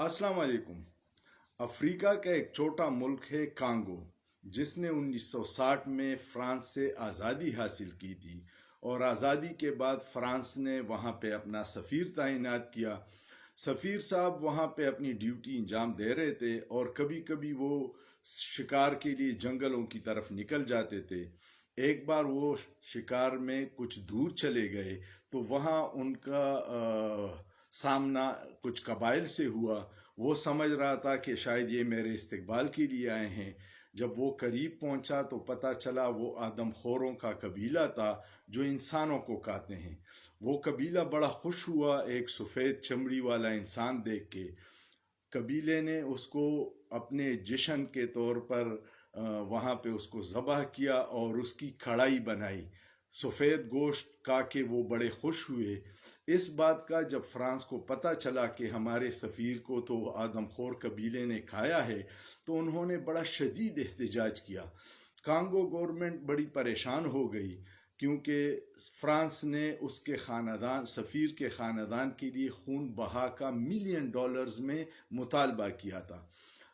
अस्सलाम वालेकुम। अफ्रीका का एक छोटा मुल्क है कांगो, जिसने 1960 में फ्रांस से आज़ादी हासिल की थी और आज़ादी के बाद फ्रांस ने वहाँ पे अपना सफ़ीर तैनात किया। सफ़ीर साहब वहाँ पे अपनी ड्यूटी अंजाम दे रहे थे और कभी कभी वो शिकार के लिए जंगलों की तरफ निकल जाते थे। एक बार वो शिकार में कुछ दूर चले गए तो वहाँ उनका सामना कुछ कबाइल से हुआ। वो समझ रहा था कि शायद ये मेरे इस्तकबाल के लिए आए हैं। जब वो करीब पहुंचा तो पता चला वो आदमखोरों का कबीला था जो इंसानों को खाते हैं। वो कबीला बड़ा खुश हुआ एक सफ़ेद चमड़ी वाला इंसान देख के। कबीले ने उसको अपने जश्न के तौर पर वहाँ पे उसको ज़बह किया और उसकी कढ़ाई बनाई। सफ़ेद गोश्त खा के वो बड़े खुश हुए। इस बात का जब फ्रांस को पता चला कि हमारे सफ़ीर को तो आदमखोर कबीले ने खाया है, तो उन्होंने बड़ा शदीद एहतजाज किया। कांगो गवर्नमेंट बड़ी परेशान हो गई क्योंकि फ्रांस ने उसके ख़ानदान सफ़ीर के ख़ानदान के लिए खून बहा का $1 मिलियन में मुतालबा किया था।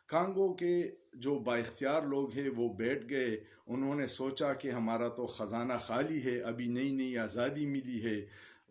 कांगो के जो बाइख्तियार लोग हैं वो बैठ गए। उन्होंने सोचा कि हमारा तो ख़जाना खाली है, अभी नई नई आज़ादी मिली है,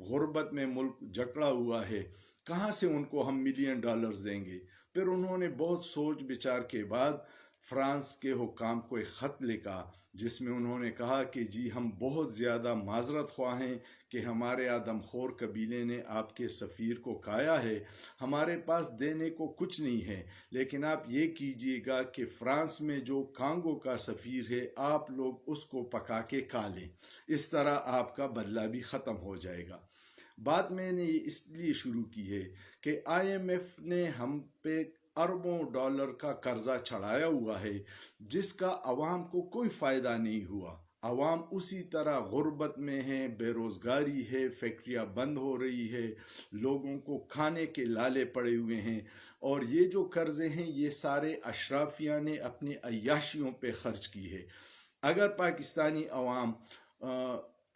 गुर्बत में मुल्क जकड़ा हुआ है, कहाँ से उनको हम $1 मिलियन देंगे। फिर उन्होंने बहुत सोच विचार के बाद फ्रांस के हुक्काम को एक ख़त लिखा जिसमें उन्होंने कहा कि जी हम बहुत ज़्यादा माजरत ख्वाह हैं कि हमारे आदमखोर कबीले ने आपके सफ़ीर को खाया है। हमारे पास देने को कुछ नहीं है, लेकिन आप ये कीजिएगा कि फ्रांस में जो कांगो का सफ़ीर है आप लोग उसको पका के खा लें। इस तरह आपका बदला भी ख़त्म हो जाएगा। बात मैंने ये इसलिए शुरू की है कि IMF ने हम पे अरबों डॉलर का कर्जा चढ़ाया हुआ है जिसका अवाम को कोई फ़ायदा नहीं हुआ। अवाम उसी तरह गुर्बत में है, बेरोज़गारी है, फैक्ट्रियाँ बंद हो रही है, लोगों को खाने के लाले पड़े हुए हैं। और ये जो कर्ज़े हैं ये सारे अशराफिया ने अपनी अय्याशियों पे ख़र्च की है। अगर पाकिस्तानी अवाम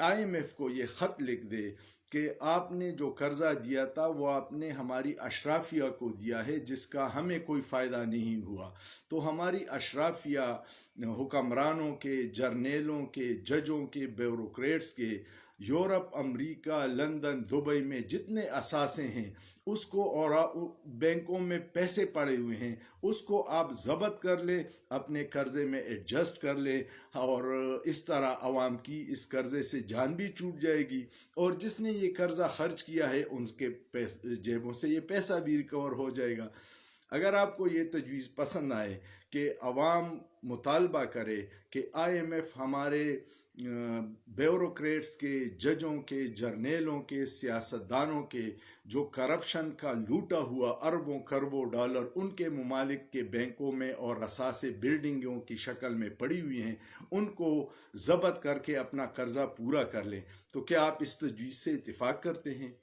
IMF को ये ख़त लिख दे कि आपने जो कर्जा दिया था वो आपने हमारी अशराफिया को दिया है जिसका हमें कोई फ़ायदा नहीं हुआ, तो हमारी अशराफिया हुक्मरानों के, जर्नेलों के, जजों के, ब्यूरोक्रेट्स के, यूरोप, अमेरिका, लंदन, दुबई में जितने असासे हैं उसको और बैंकों में पैसे पड़े हुए हैं उसको आप ज़ब्त कर लें, अपने कर्ज़े में एडजस्ट कर लें और इस तरह आवाम की इस कर्ज़े से जान भी छूट जाएगी और जिसने ये कर्जा खर्च किया है उनके जेबों से ये पैसा भी रिकवर हो जाएगा। अगर आपको ये तजवीज़ पसंद आए कि अवाम मुतालबा करे कि IMF हमारे ब्यूरोक्रेट्स के, जजों के, जर्नेलों के, सियासतदानों के जो करप्शन का लूटा हुआ अरबों खरबों डॉलर उनके ममालिक के बैंकों में और असासे बिल्डिंगों की शक्ल में पड़ी हुई हैं उनको ज़ब्त करके अपना कर्जा पूरा कर लें, तो क्या आप इस तजवीज़ से इत्तेफाक करते हैं?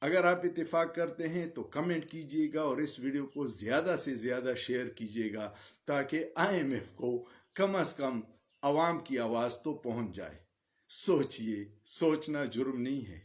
अगर आप इत्तेफाक करते हैं तो कमेंट कीजिएगा और इस वीडियो को ज़्यादा से ज़्यादा शेयर कीजिएगा ताकि IMF को कम से कम आवाम की आवाज़ तो पहुंच जाए। सोचिए, सोचना जुर्म नहीं है।